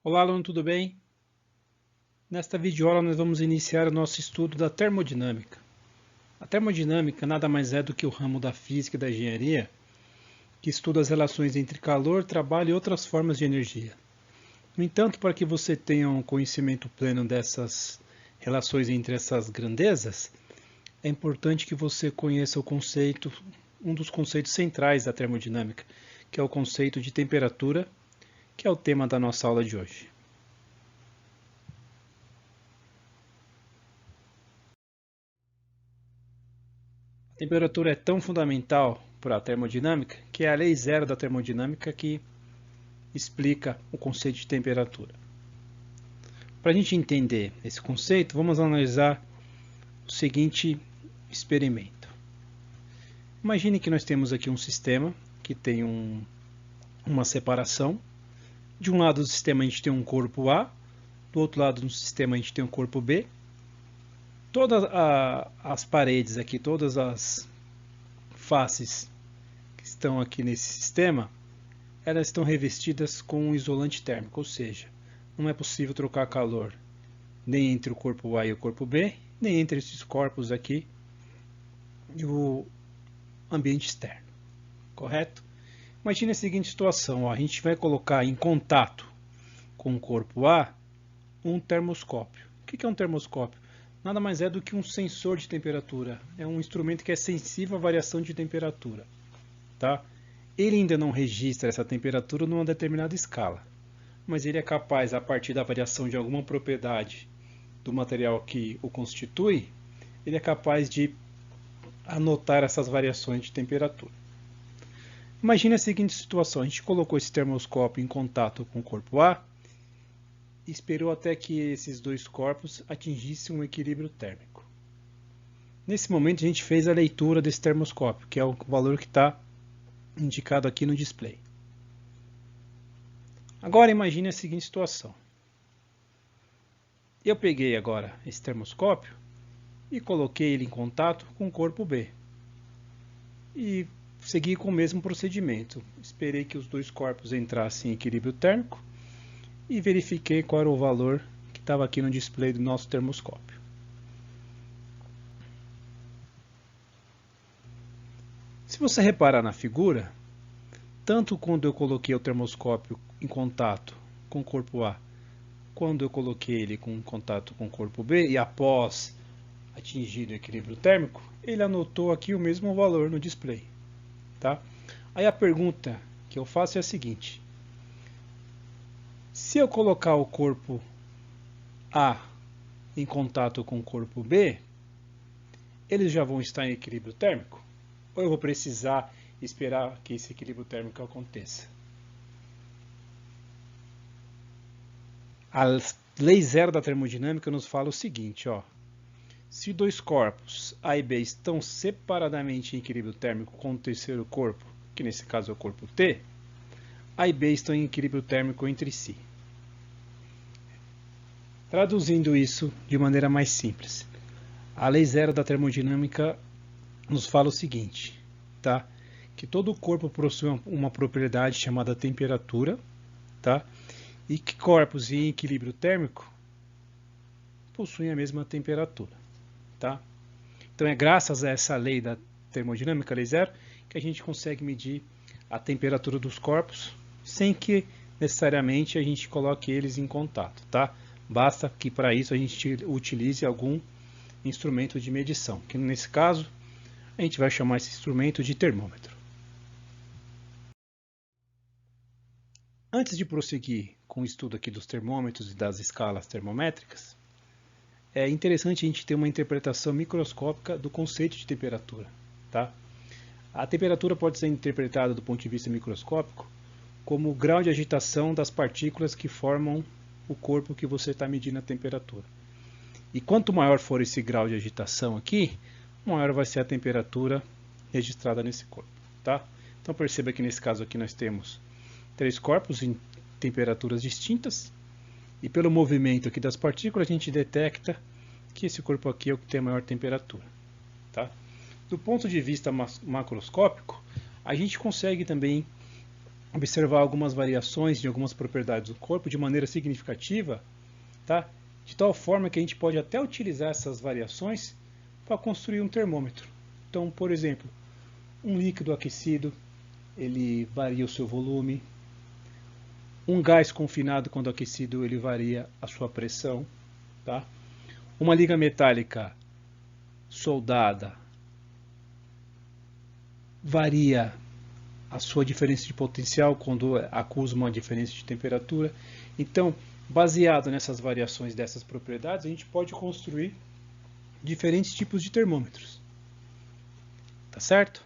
Olá, aluno, tudo bem? Nesta videoaula nós vamos iniciar o nosso estudo da termodinâmica. A termodinâmica nada mais é do que o ramo da física e da engenharia que estuda as relações entre calor, trabalho e outras formas de energia. No entanto, para que você tenha um conhecimento pleno dessas relações entre essas grandezas, é importante que você conheça o conceito, um dos conceitos centrais da termodinâmica, que é o conceito de temperatura, que é o tema da nossa aula de hoje. A temperatura é tão fundamental para a termodinâmica que é a lei zero da termodinâmica que explica o conceito de temperatura. Para a gente entender esse conceito, vamos analisar o seguinte experimento. Imagine que nós temos aqui um sistema que tem uma separação. De um lado do sistema a gente tem um corpo A, do outro lado do sistema a gente tem um corpo B. Todas as paredes aqui, todas as faces que estão aqui nesse sistema, elas estão revestidas com um isolante térmico, ou seja, não é possível trocar calor nem entre o corpo A e o corpo B, nem entre esses corpos aqui e o ambiente externo, correto? Imagine a seguinte situação, ó, a gente vai colocar em contato com o corpo A um termoscópio. O que é um termoscópio? Nada mais é do que um sensor de temperatura, é um instrumento que é sensível à variação de temperatura, tá? Ele ainda não registra essa temperatura numa determinada escala, mas ele é capaz, a partir da variação de alguma propriedade do material que o constitui, ele é capaz de anotar essas variações de temperatura. Imagine a seguinte situação, a gente colocou esse termoscópio em contato com o corpo A e esperou até que esses dois corpos atingissem um equilíbrio térmico. Nesse momento a gente fez a leitura desse termoscópio, que é o valor que está indicado aqui no display. Agora imagine a seguinte situação. Eu peguei agora esse termoscópio e coloquei ele em contato com o corpo B. E segui com o mesmo procedimento. Esperei que os dois corpos entrassem em equilíbrio térmico e verifiquei qual era o valor que estava aqui no display do nosso termoscópio. Se você reparar na figura, tanto quando eu coloquei o termoscópio em contato com o corpo A, quando eu coloquei ele em contato com o corpo B e após atingir o equilíbrio térmico, ele anotou aqui o mesmo valor no display. Tá? Aí a pergunta que eu faço é a seguinte: se eu colocar o corpo A em contato com o corpo B, eles já vão estar em equilíbrio térmico? Ou eu vou precisar esperar que esse equilíbrio térmico aconteça? A lei zero da termodinâmica nos fala o seguinte, ó. Se dois corpos A e B estão separadamente em equilíbrio térmico com o terceiro corpo, que nesse caso é o corpo T, A e B estão em equilíbrio térmico entre si. Traduzindo isso de maneira mais simples, a lei zero da termodinâmica nos fala o seguinte, tá? Que todo corpo possui uma propriedade chamada temperatura, tá? E que corpos em equilíbrio térmico possuem a mesma temperatura, tá? Então é graças a essa lei da termodinâmica, lei zero, que a gente consegue medir a temperatura dos corpos sem que necessariamente a gente coloque eles em contato, tá? Basta que para isso a gente utilize algum instrumento de medição, que nesse caso a gente vai chamar esse instrumento de termômetro. Antes de prosseguir com o estudo aqui dos termômetros e das escalas termométricas, é interessante a gente ter uma interpretação microscópica do conceito de temperatura, tá? A temperatura pode ser interpretada do ponto de vista microscópico como o grau de agitação das partículas que formam o corpo que você está medindo a temperatura. E quanto maior for esse grau de agitação aqui, maior vai ser a temperatura registrada nesse corpo, tá? Então perceba que nesse caso aqui nós temos três corpos em temperaturas distintas e pelo movimento aqui das partículas a gente detecta que esse corpo aqui é o que tem a maior temperatura, tá? Do ponto de vista macroscópico, a gente consegue também observar algumas variações de algumas propriedades do corpo de maneira significativa, tá? De tal forma que a gente pode até utilizar essas variações para construir um termômetro. Então, por exemplo, um líquido aquecido, ele varia o seu volume. Um gás confinado, quando aquecido, ele varia a sua pressão, tá? Uma liga metálica soldada varia a sua diferença de potencial quando acusa uma diferença de temperatura. Então, baseado nessas variações dessas propriedades, a gente pode construir diferentes tipos de termômetros. Tá certo?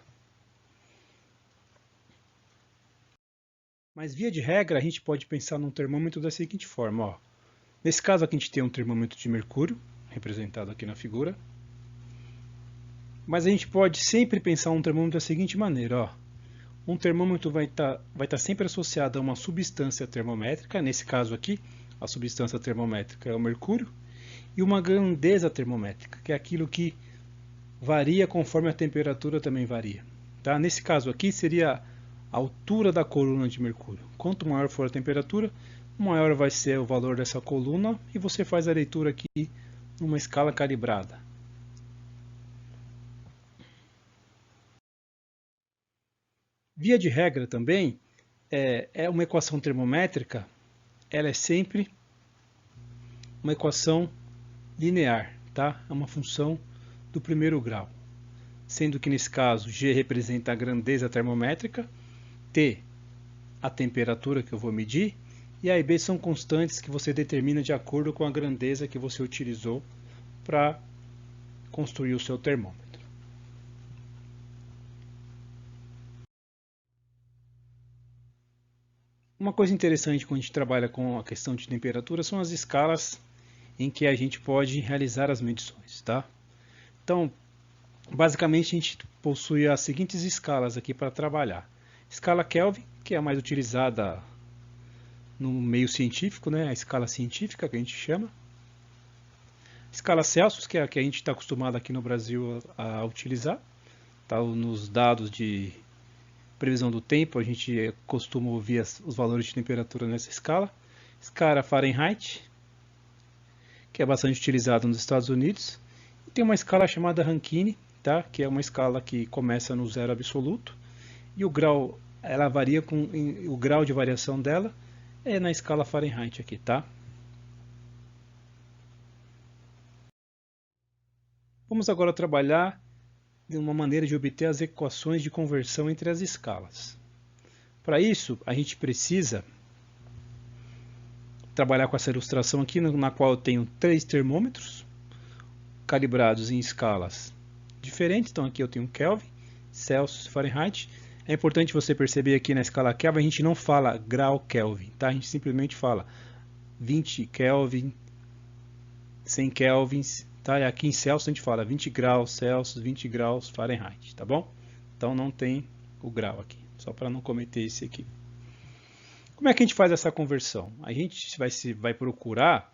Mas, via de regra, a gente pode pensar num termômetro da seguinte forma. Ó. Nesse caso aqui a gente tem um termômetro de mercúrio, representado aqui na figura. Mas a gente pode sempre pensar um termômetro da seguinte maneira. Ó. Um termômetro vai estar sempre associado a uma substância termométrica, nesse caso aqui, a substância termométrica é o mercúrio, e uma grandeza termométrica, que é aquilo que varia conforme a temperatura também varia. Tá? Nesse caso aqui seria a altura da coluna de mercúrio. Quanto maior for a temperatura, maior vai ser o valor dessa coluna, e você faz a leitura aqui numa escala calibrada. Via de regra também, é uma equação termométrica, ela é sempre uma equação linear, tá? É uma função do primeiro grau, sendo que nesse caso G representa a grandeza termométrica, T a temperatura que eu vou medir, e A e B são constantes que você determina de acordo com a grandeza que você utilizou para construir o seu termômetro. Uma coisa interessante quando a gente trabalha com a questão de temperatura são as escalas em que a gente pode realizar as medições, tá? Então, basicamente a gente possui as seguintes escalas aqui para trabalhar. Escala Kelvin, que é a mais utilizada no meio científico, né? A escala científica que a gente chama. Escala Celsius, que é a que a gente está acostumado aqui no Brasil a utilizar. Tá? Nos dados de previsão do tempo, a gente costuma ouvir os valores de temperatura nessa escala. Escala Fahrenheit, que é bastante utilizada nos Estados Unidos. E tem uma escala chamada Rankine, tá? Que é uma escala que começa no zero absoluto. E o grau, ela varia com o grau de variação dela é na escala Fahrenheit aqui, tá? Vamos agora trabalhar de uma maneira de obter as equações de conversão entre as escalas. Para isso, a gente precisa trabalhar com essa ilustração aqui, na qual eu tenho 3 termômetros calibrados em escalas diferentes. Então aqui eu tenho Kelvin, Celsius e Fahrenheit. É importante você perceber aqui na escala Kelvin, a gente não fala grau Kelvin, tá? A gente simplesmente fala 20 Kelvin, 100 Kelvins, tá? E aqui em Celsius a gente fala 20 graus Celsius, 20 graus Fahrenheit, tá bom? Então não tem o grau aqui, só para não cometer esse aqui. Como é que a gente faz essa conversão? A gente vai procurar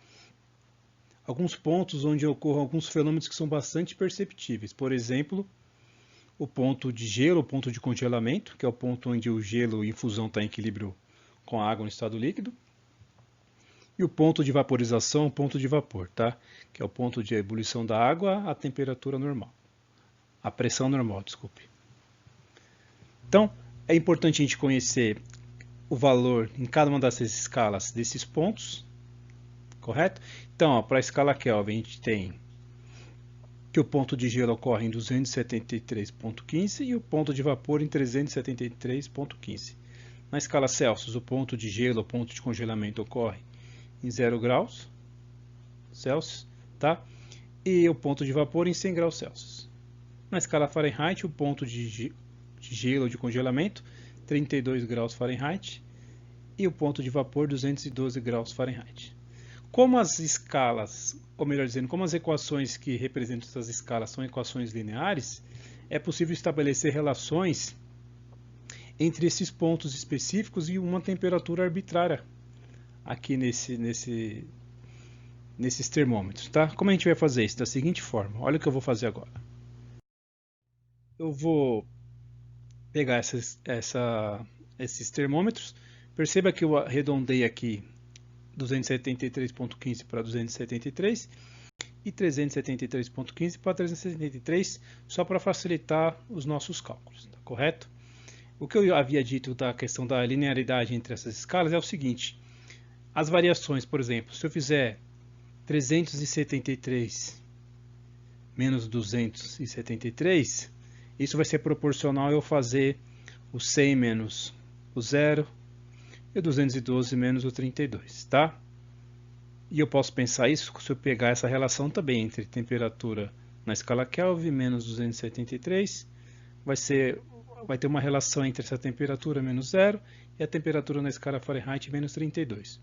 alguns pontos onde ocorram alguns fenômenos que são bastante perceptíveis. Por exemplo, o ponto de gelo, o ponto de congelamento, que é o ponto onde o gelo em fusão está em equilíbrio com a água no estado líquido. E o ponto de vaporização, o ponto de vapor, tá? Que é o ponto de ebulição da água à temperatura normal. A pressão normal, desculpe. Então, é importante a gente conhecer o valor em cada uma dessas escalas desses pontos, correto? Então, para a escala Kelvin, a gente tem que o ponto de gelo ocorre em 273,15 e o ponto de vapor em 373,15. Na escala Celsius, o ponto de gelo, o ponto de congelamento ocorre em 0 graus Celsius, tá? E o ponto de vapor em 100 graus Celsius. Na escala Fahrenheit, o ponto de gelo de congelamento, 32 graus Fahrenheit, e o ponto de vapor, 212 graus Fahrenheit. Como as escalas, ou melhor dizendo, como as equações que representam essas escalas são equações lineares, é possível estabelecer relações entre esses pontos específicos e uma temperatura arbitrária aqui nesses termômetros, tá? Como a gente vai fazer isso? Da seguinte forma, olha o que eu vou fazer agora. Eu vou pegar essa esses termômetros. Perceba que eu arredondei aqui 273.15 para 273 e 373.15 para 373, só para facilitar os nossos cálculos, tá correto? O que eu havia dito da questão da linearidade entre essas escalas é o seguinte: as variações, por exemplo, se eu fizer 373 menos 273, isso vai ser proporcional a eu fazer o 100 menos o 0 e o 212 menos o 32, tá? E eu posso pensar isso se eu pegar essa relação também entre temperatura na escala Kelvin menos 273, vai ter uma relação entre essa temperatura menos 0 e a temperatura na escala Fahrenheit menos 32.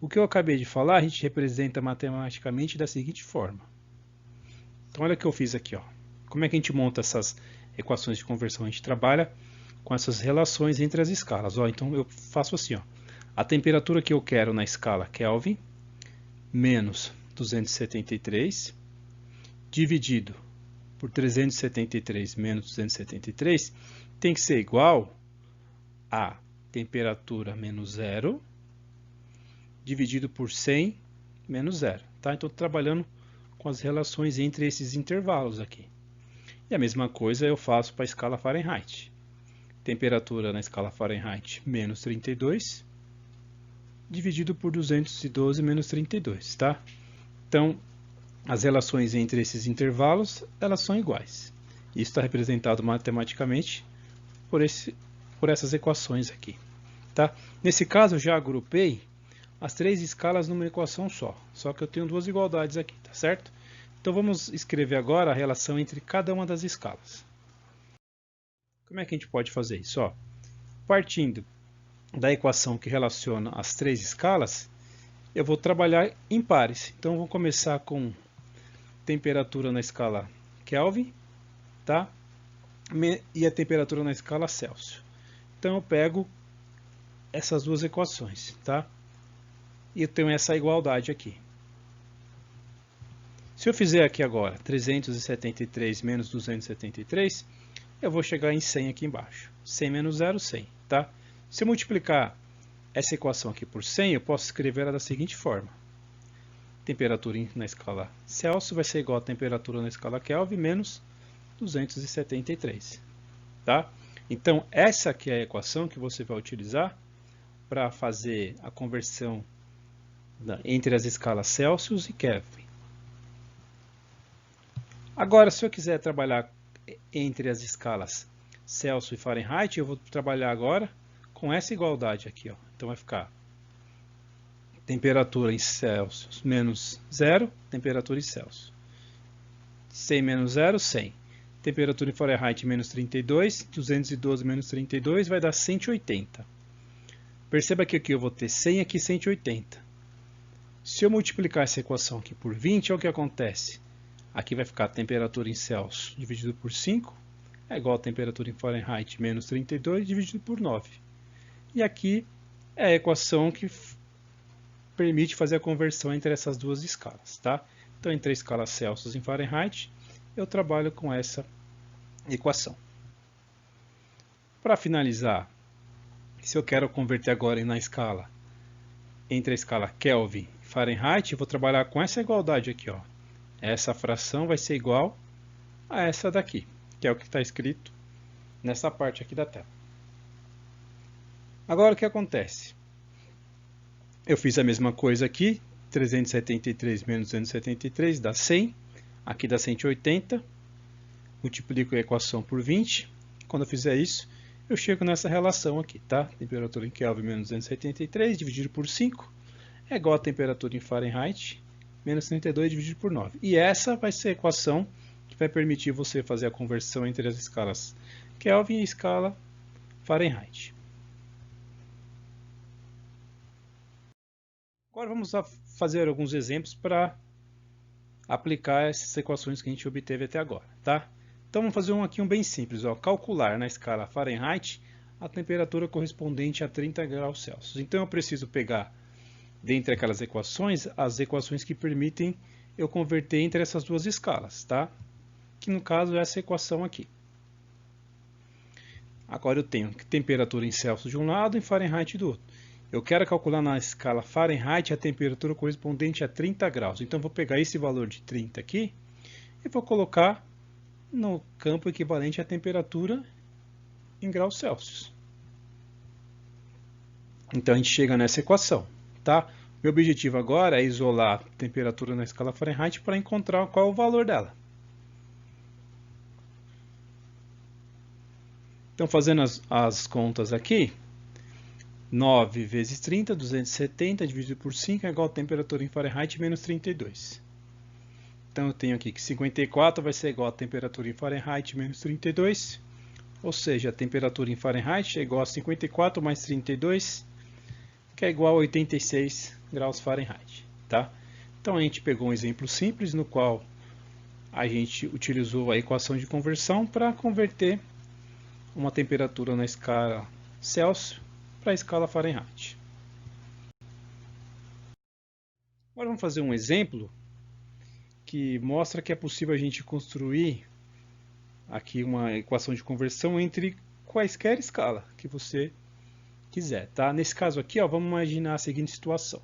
O que eu acabei de falar, a gente representa matematicamente da seguinte forma. Então olha o que eu fiz aqui, ó. Como é que a gente monta essas equações de conversão? A gente trabalha com essas relações entre as escalas. Ó, então eu faço assim, ó. A temperatura que eu quero na escala Kelvin menos 273 dividido por 373 menos 273 tem que ser igual a temperatura menos 0 dividido por 100 menos 0. Tá? Então, estou trabalhando com as relações entre esses intervalos aqui. E a mesma coisa eu faço para a escala Fahrenheit. Temperatura na escala Fahrenheit menos 32 dividido por 212 menos 32, tá? Então, as relações entre esses intervalos, elas são iguais. Isso está representado matematicamente por essas equações aqui, tá? Nesse caso, eu já agrupei as três escalas numa equação só que eu tenho duas igualdades aqui, tá certo? Então, vamos escrever agora a relação entre cada uma das escalas. Como é que a gente pode fazer isso? Ó, partindo da equação que relaciona as três escalas, eu vou trabalhar em pares. Então, vou começar com temperatura na escala Kelvin, tá? E a temperatura na escala Celsius. Então, eu pego essas duas equações, tá? E eu tenho essa igualdade aqui. Se eu fizer aqui agora 373 menos 273, eu vou chegar em 100 aqui embaixo. 100 menos 0, 100, tá? Se eu multiplicar essa equação aqui por 100, eu posso escrever ela da seguinte forma. Temperatura na escala Celsius vai ser igual a temperatura na escala Kelvin menos 273. Tá? Então, essa aqui é a equação que você vai utilizar para fazer a conversão entre as escalas Celsius e Kelvin. Agora, se eu quiser trabalhar entre as escalas Celsius e Fahrenheit, eu vou trabalhar agora com essa igualdade aqui, ó. Então vai ficar temperatura em Celsius menos 0, temperatura em Celsius. 100 menos 0, 100. Temperatura em Fahrenheit menos 32, 212 menos 32 vai dar 180. Perceba que aqui eu vou ter 100 aqui 180. Se eu multiplicar essa equação aqui por 20, olha o que acontece. Aqui vai ficar a temperatura em Celsius dividido por 5, é igual a temperatura em Fahrenheit menos 32 dividido por 9. E aqui é a equação que permite fazer a conversão entre essas duas escalas, tá? Então, entre a escala Celsius e Fahrenheit, eu trabalho com essa equação. Para finalizar, se eu quero converter agora na escala entre a escala Kelvin e Fahrenheit, eu vou trabalhar com essa igualdade aqui, ó. Essa fração vai ser igual a essa daqui, que é o que está escrito nessa parte aqui da tela. Agora o que acontece? Eu fiz a mesma coisa aqui, 373 menos 273 dá 100, aqui dá 180, multiplico a equação por 20, quando eu fizer isso, eu chego nessa relação aqui, tá? Temperatura em Kelvin menos 273 dividido por 5 é igual a temperatura em Fahrenheit menos 32 dividido por 9. E essa vai ser a equação que vai permitir você fazer a conversão entre as escalas Kelvin e a escala Fahrenheit. Agora vamos fazer alguns exemplos para aplicar essas equações que a gente obteve até agora, tá? Então vamos fazer um bem simples, ó, calcular na escala Fahrenheit a temperatura correspondente a 30 graus Celsius. Então eu preciso pegar, dentre aquelas equações, as equações que permitem eu converter entre essas duas escalas, tá? Que no caso é essa equação aqui. Agora eu tenho temperatura em Celsius de um lado e Fahrenheit do outro. Eu quero calcular na escala Fahrenheit a temperatura correspondente a 30 graus. Então vou pegar esse valor de 30 aqui e vou colocar no campo equivalente à temperatura em graus Celsius. Então a gente chega nessa equação, tá? Meu objetivo agora é isolar a temperatura na escala Fahrenheit para encontrar qual é o valor dela. Então, fazendo as contas aqui, 9 vezes 30, 270, dividido por 5 é igual a temperatura em Fahrenheit menos 32. Então, eu tenho aqui que 54 vai ser igual a temperatura em Fahrenheit menos 32, ou seja, a temperatura em Fahrenheit é igual a 54 mais 32, que é igual a 86 graus Fahrenheit, tá? Então, a gente pegou um exemplo simples no qual a gente utilizou a equação de conversão para converter uma temperatura na escala Celsius para a escala Fahrenheit. Agora vamos fazer um exemplo que mostra que é possível a gente construir aqui uma equação de conversão entre quaisquer escala que você quiser, tá? Nesse caso aqui, ó, vamos imaginar a seguinte situação.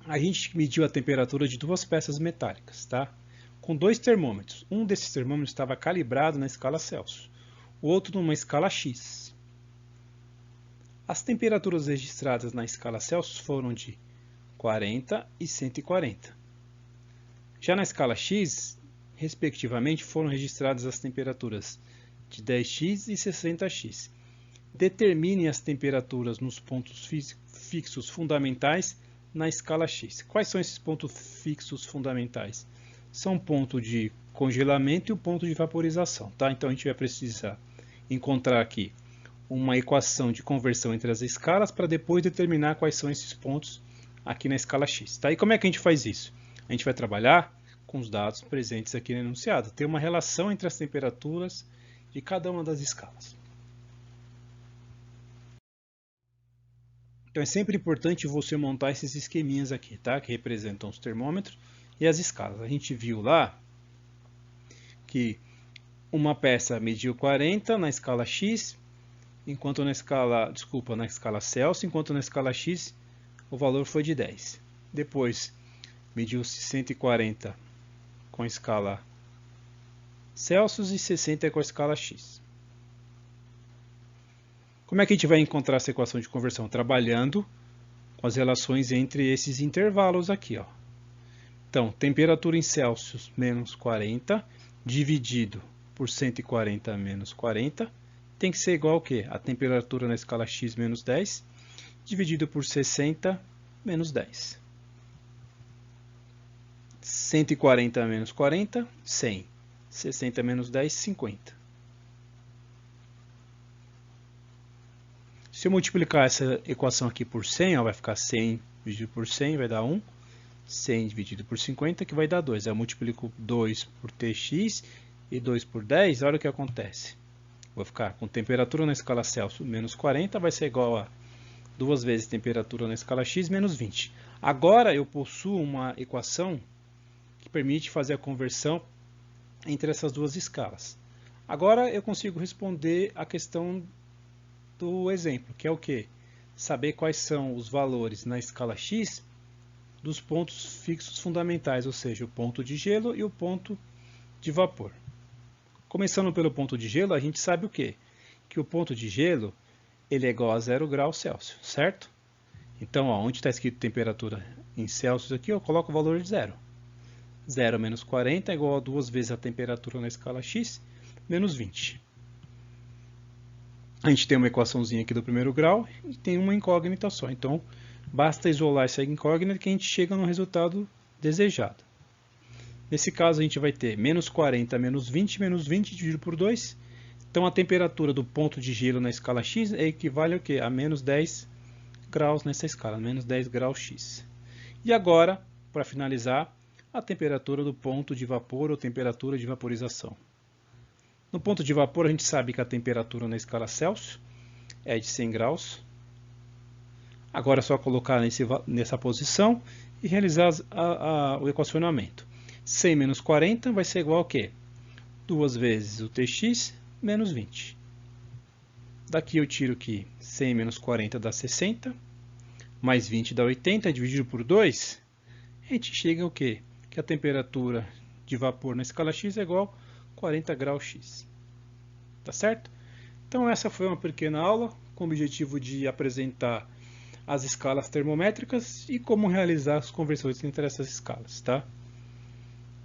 A gente mediu a temperatura de duas peças metálicas, tá? Com dois termômetros. Um desses termômetros estava calibrado na escala Celsius, o outro numa escala X. As temperaturas registradas na escala Celsius foram de 40 e 140. Já na escala X, respectivamente, foram registradas as temperaturas de 10x e 60x. Determine as temperaturas nos pontos fixos fundamentais na escala X. Quais são esses pontos fixos fundamentais? São o ponto de congelamento e o ponto de vaporização, tá? Então a gente vai precisar encontrar aqui uma equação de conversão entre as escalas para depois determinar quais são esses pontos aqui na escala X, tá? E como é que a gente faz isso? A gente vai trabalhar com os dados presentes aqui no enunciado. Tem uma relação entre as temperaturas de cada uma das escalas. Então é sempre importante você montar esses esqueminhas aqui, tá? Que representam os termômetros e as escalas. A gente viu lá que uma peça mediu 40 na escala X, enquanto na escala Celsius, enquanto na escala X o valor foi de 10. Depois mediu-se 140 com a escala Celsius e 60 com a escala X. Como é que a gente vai encontrar essa equação de conversão? Trabalhando com as relações entre esses intervalos aqui, ó. Então, temperatura em Celsius menos 40 dividido por 140 menos 40 tem que ser igual ao quê? A temperatura na escala X menos 10 dividido por 60 menos 10. 140 menos 40, 100. 60 menos 10, 50. Se eu multiplicar essa equação aqui por 100, ó, vai ficar 100 dividido por 100, vai dar 1. 100 dividido por 50, que vai dar 2. Aí eu multiplico 2 por tx e 2 por 10, olha o que acontece. Vou ficar com temperatura na escala Celsius menos 40, vai ser igual a 2 vezes temperatura na escala X menos 20. Agora eu possuo uma equação que permite fazer a conversão entre essas duas escalas. Agora eu consigo responder a questão do exemplo, que é o quê? Saber quais são os valores na escala X dos pontos fixos fundamentais, ou seja, o ponto de gelo e o ponto de vapor. Começando pelo ponto de gelo, a gente sabe o quê? Que o ponto de gelo ele é igual a 0 graus Celsius, certo? Então, ó, onde está escrito temperatura em Celsius aqui, eu coloco o valor de 0. 0 menos 40 é igual a 2 vezes a temperatura na escala X menos 20. A gente tem uma equaçãozinha aqui do primeiro grau e tem uma incógnita só. Então, basta isolar essa incógnita que a gente chega no resultado desejado. Nesse caso, a gente vai ter menos 40 menos 20 dividido por 2. Então, a temperatura do ponto de gelo na escala X equivale ao quê? A menos 10 graus nessa escala, menos 10 graus X. E agora, para finalizar, a temperatura do ponto de vapor ou temperatura de vaporização. No ponto de vapor, a gente sabe que a temperatura na escala Celsius é de 100 graus. Agora é só colocar nessa posição e realizar o equacionamento. 100 menos 40 vai ser igual a quê? 2 vezes o Tx menos 20. Daqui eu tiro que 100 menos 40 dá 60, mais 20 dá 80, dividido por 2, a gente chega ao quê? Que a temperatura de vapor na escala X é igual a 40 graus X. Tá certo? Então essa foi uma pequena aula com o objetivo de apresentar as escalas termométricas e como realizar as conversões entre essas escalas, tá?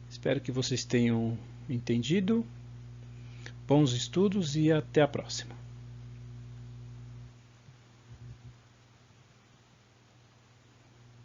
Espero que vocês tenham entendido. Bons estudos e até a próxima.